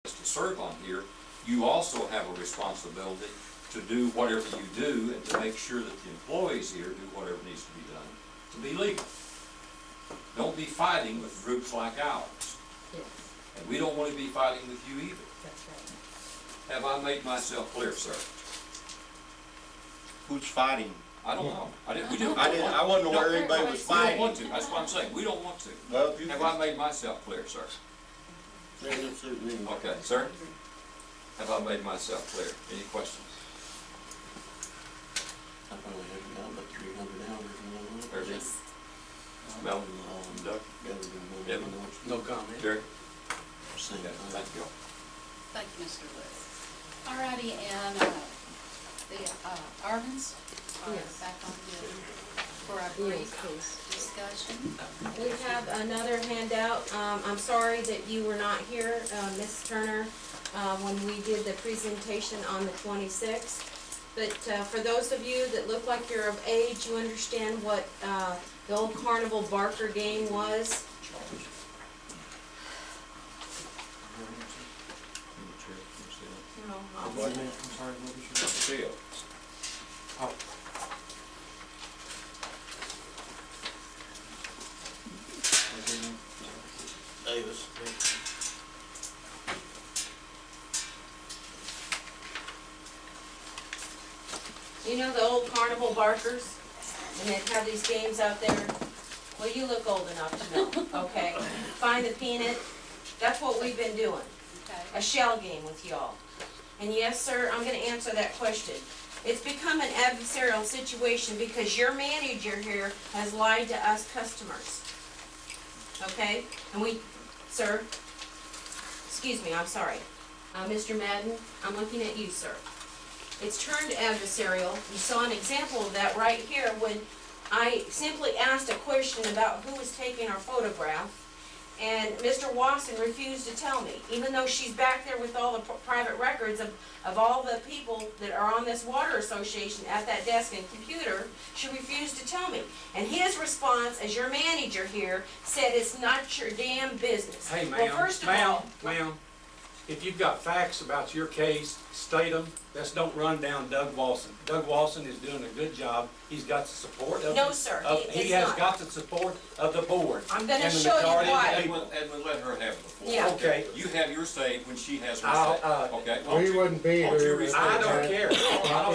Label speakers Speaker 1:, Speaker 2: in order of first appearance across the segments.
Speaker 1: to serve on here, you also have a responsibility to do whatever you do and to make sure that the employees here do whatever needs to be done to be legal. Don't be fighting with groups like ours.
Speaker 2: Yes,
Speaker 1: And we don't want to be fighting with you either.
Speaker 2: that's right.
Speaker 1: Have I made myself clear, sir?
Speaker 3: Who's fighting?
Speaker 1: I don't know. We don't
Speaker 3: I wasn't aware anybody was
Speaker 1: We don't
Speaker 3: fighting.
Speaker 1: want to. That's what I'm saying. We don't want to.
Speaker 3: Well, if you
Speaker 1: Have I made myself clear, sir?
Speaker 3: can suit me.
Speaker 1: Okay, sir? Have I made myself clear? Any questions?
Speaker 4: I probably haven't got about 300 hours in one month.
Speaker 1: There's it. Mel? Doug? Evan?
Speaker 4: No comment.
Speaker 1: Jerry?
Speaker 4: Same
Speaker 1: Okay,
Speaker 4: thing.
Speaker 1: thank you.
Speaker 2: Thank you, Mr. Lewis. Alrighty, and the Arvins are
Speaker 5: Yes.
Speaker 2: back on for our brief
Speaker 5: Yes,
Speaker 2: discussion.
Speaker 5: We have another handout. I'm sorry that you were not here, Ms. Turner, when we did the presentation on the 26th. But for those of you that look like you're of age, you understand what the old Carnival Barker game was. No, I'll
Speaker 1: What?
Speaker 5: see.
Speaker 4: I'm sorry, what was your
Speaker 1: See you.
Speaker 4: Davis?
Speaker 5: You know the old Carnival Barkers? And they'd have these games out there? Well, you look old enough to know, okay? Find the peanut. That's what we've been doing.
Speaker 2: Okay.
Speaker 5: A shell game with y'all. And yes, sir, I'm gonna answer that question. It's become an adversarial situation because your manager here has lied to us customers. Okay? And we, sir, excuse me, I'm sorry. Mr. Madden, I'm looking at you, sir. It's turned adversarial. You saw an example of that right here when I simply asked a question about who was taking our photograph. And Mr. Watson refused to tell me, even though she's back there with all the private records of all the people that are on this water association at that desk and computer, she refused to tell me. And his response, as your manager here, said it's not your damn business.
Speaker 6: Hey,
Speaker 5: Well,
Speaker 6: ma'am,
Speaker 5: first of all,
Speaker 6: ma'am, if you've got facts about your case, state them. Let's don't run down Doug Walson. Doug Walson is doing a good job. He's got the support of...
Speaker 5: No, sir,
Speaker 6: He
Speaker 5: it's
Speaker 6: has
Speaker 5: not.
Speaker 6: got the support of the board.
Speaker 5: I'm gonna
Speaker 6: and the
Speaker 5: show you
Speaker 6: majority of the
Speaker 5: why.
Speaker 6: people.
Speaker 1: Edwin, let her have the floor.
Speaker 5: Yeah.
Speaker 6: Okay.
Speaker 1: You have your say when she has her
Speaker 6: I'll,
Speaker 1: say. Okay? Won't
Speaker 7: We
Speaker 1: you-
Speaker 7: wouldn't be
Speaker 1: won't you
Speaker 7: here.
Speaker 1: respect
Speaker 6: I don't
Speaker 1: that?
Speaker 6: care. I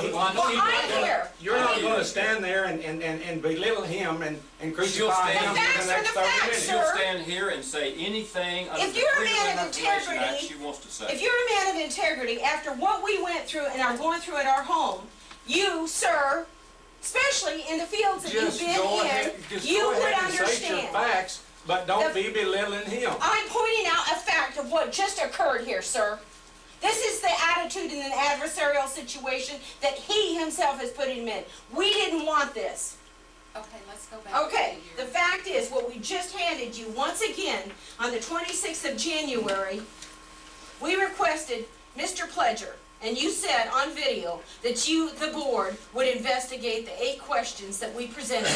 Speaker 6: don't want
Speaker 5: Well,
Speaker 6: to-
Speaker 5: I'm here.
Speaker 6: You're not going to stand there and belittle him and crucify
Speaker 1: stand-
Speaker 6: him
Speaker 5: The
Speaker 6: for
Speaker 5: facts
Speaker 6: the
Speaker 5: are
Speaker 6: next
Speaker 5: the
Speaker 6: 30
Speaker 5: facts,
Speaker 6: minutes.
Speaker 5: sir.
Speaker 1: She'll stand here and say anything under
Speaker 5: If
Speaker 1: the
Speaker 5: you're a
Speaker 1: Freedom
Speaker 5: man of
Speaker 1: of Information Act
Speaker 5: integrity-
Speaker 1: she wants to say.
Speaker 5: If you're a man of integrity, after what we went through and are going through at our home, you, sir, especially in the fields that you've
Speaker 6: Just
Speaker 5: been
Speaker 6: go
Speaker 5: in,
Speaker 6: ahead, just
Speaker 5: you
Speaker 6: go
Speaker 5: would
Speaker 6: ahead and state your
Speaker 5: understand.
Speaker 6: facts, but don't
Speaker 5: The-
Speaker 6: be belittling him.
Speaker 5: I'm pointing out a fact of what just occurred here, sir. This is the attitude in an adversarial situation that he himself has put him in. We didn't want this.
Speaker 2: Okay, let's go back.
Speaker 5: Okay,
Speaker 2: to
Speaker 5: the fact is, what we just handed you, once again, on the 26th of January, we requested Mr. Pledger, and you said on video that you, the board, would investigate the 8 questions that we presented.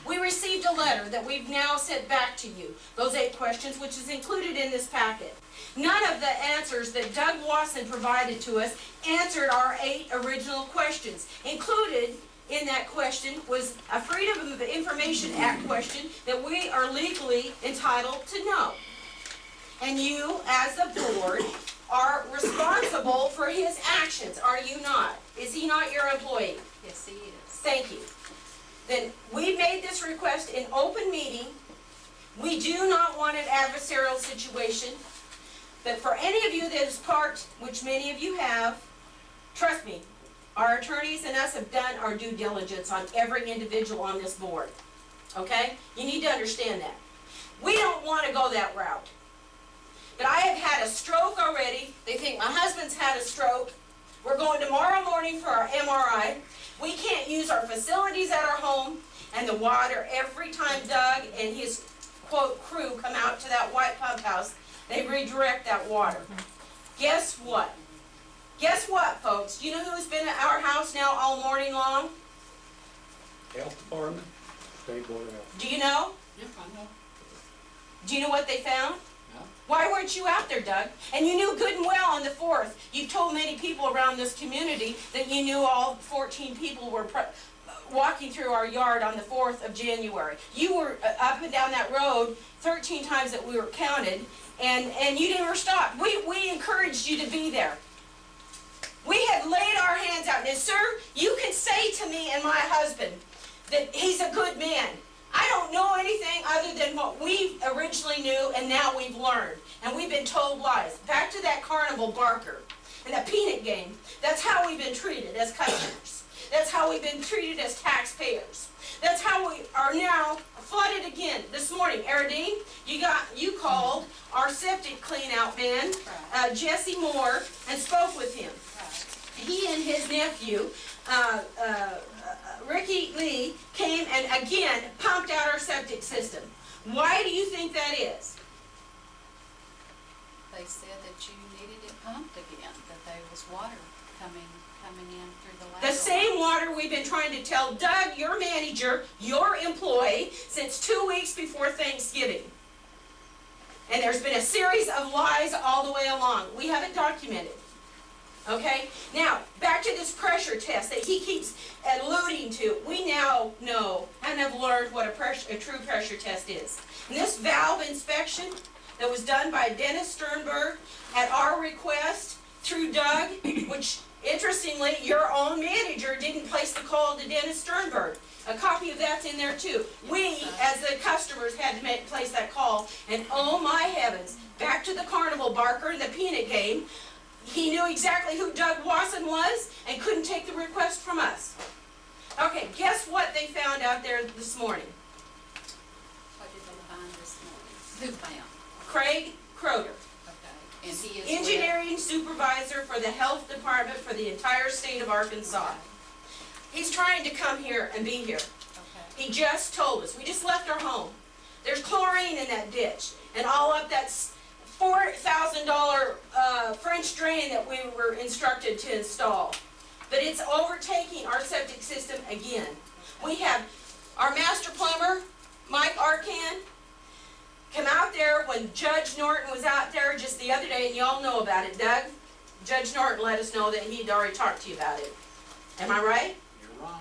Speaker 5: We received a letter that we've now sent back to you, those 8 questions, which is included in this packet. None of the answers that Doug Wasson provided to us answered our 8 original questions. Included in that question was a Freedom of Information Act question that we are legally entitled to know. And you, as the board, are responsible for his actions, are you not? Is he not your employee?
Speaker 2: Yes, he is.
Speaker 5: Thank you. Then we made this request in open meeting. We do not want an adversarial situation. But for any of you that is part, which many of you have, trust me, our attorneys and us have done our due diligence on every individual on this board. Okay? You need to understand that. We don't want to go that route. But I have had a stroke already. They think my husband's had a stroke. We're going tomorrow morning for our MRI. We can't use our facilities at our home and the water. Every time Doug and his, quote, crew come out to that white pump house, they redirect that water. Guess what? Guess what, folks? Do you know who's been at our house now all morning long?
Speaker 6: Health Department?
Speaker 7: State Board of Health.
Speaker 5: Do you know?
Speaker 2: Yep, I know.
Speaker 5: Do you know what they found? Why weren't you out there, Doug? And you knew good and well on the 4th. You told many people around this community that you knew all 14 people were walking through our yard on the 4th of January. You were up and down that road 13 times that we were counted, and you never stopped. We encouraged you to be there. We had laid our hands out. And sir, you can say to me and my husband that he's a good man. I don't know anything other than what we originally knew and now we've learned. And we've been told lies. Back to that carnival barker and the peanut game. That's how we've been treated as customers. That's how we've been treated as taxpayers. That's how we are now flooded again. This morning, Aradine, you called our septic clean-out man, Jesse Moore, and spoke with him. He and his nephew, Ricky Lee, came and again pumped out our septic system. Why do you think that is?
Speaker 2: They said that you needed it pumped again, that there was water coming in through the lateral.
Speaker 5: The same water we've been trying to tell Doug, your manager, your employee, since 2 weeks before Thanksgiving. And there's been a series of lies all the way along. We have it documented. Okay? Now, back to this pressure test that he keeps alluding to. We now know and have learned what a true pressure test is. And this valve inspection that was done by Dennis Sternberg at our request through Doug, which interestingly, your own manager didn't place the call to Dennis Sternberg. A copy of that's in there too. We, as the customers, had to place that call, and oh my heavens, back to the carnival barker, the peanut game. He knew exactly who Doug Wasson was and couldn't take the request from us. Okay, guess what they found out there this morning?
Speaker 2: What did they find this morning? Who found?
Speaker 5: Craig Croder,
Speaker 2: Okay. And he is
Speaker 5: engineering supervisor for the health department for the entire state of Arkansas.
Speaker 2: Okay.
Speaker 5: He's trying to come here and be here.
Speaker 2: Okay.
Speaker 5: He just told us. We just left our home. There's chlorine in that ditch, and all up that $4,000 French drain that we were instructed to install. But it's overtaking our septic system again. We have our master plumber, Mike Arcan, come out there when Judge Norton was out there just the other day, and y'all know about it, Doug. Judge Norton let us know that he'd already talked to you about it. Am I right?
Speaker 4: You're wrong.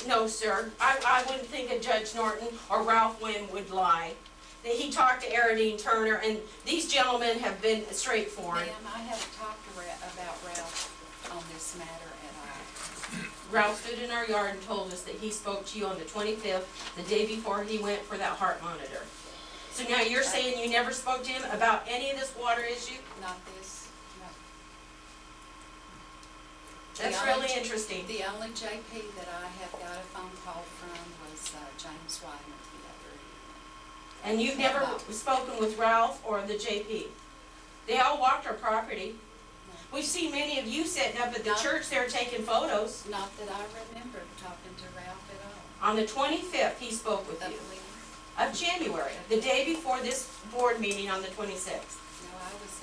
Speaker 5: No, sir. I wouldn't think that Judge Norton or Ralph Wynn would lie. That he talked to Aradine Turner, and these gentlemen have been straightforward.
Speaker 2: Ma'am, I haven't talked to about Ralph on this matter at all.
Speaker 5: Ralph stood in our yard and told us that he spoke to you on the 25th, the day before he went for that heart monitor. So now you're saying you never spoke to him about any of this water issue?
Speaker 2: Not this, no.
Speaker 5: That's
Speaker 2: The only-
Speaker 5: really interesting.
Speaker 2: The only JP that I have got a phone call from was James Wyman the other evening.
Speaker 5: And you've never spoken with Ralph or the JP? They all walked our property. We've seen many of you sitting up at the church there taking photos.
Speaker 2: Not that I remember talking to Ralph at all.
Speaker 5: On the 25th, he spoke with you.
Speaker 2: Of
Speaker 5: Of January, the day before this board meeting on the 26th.
Speaker 2: No, I was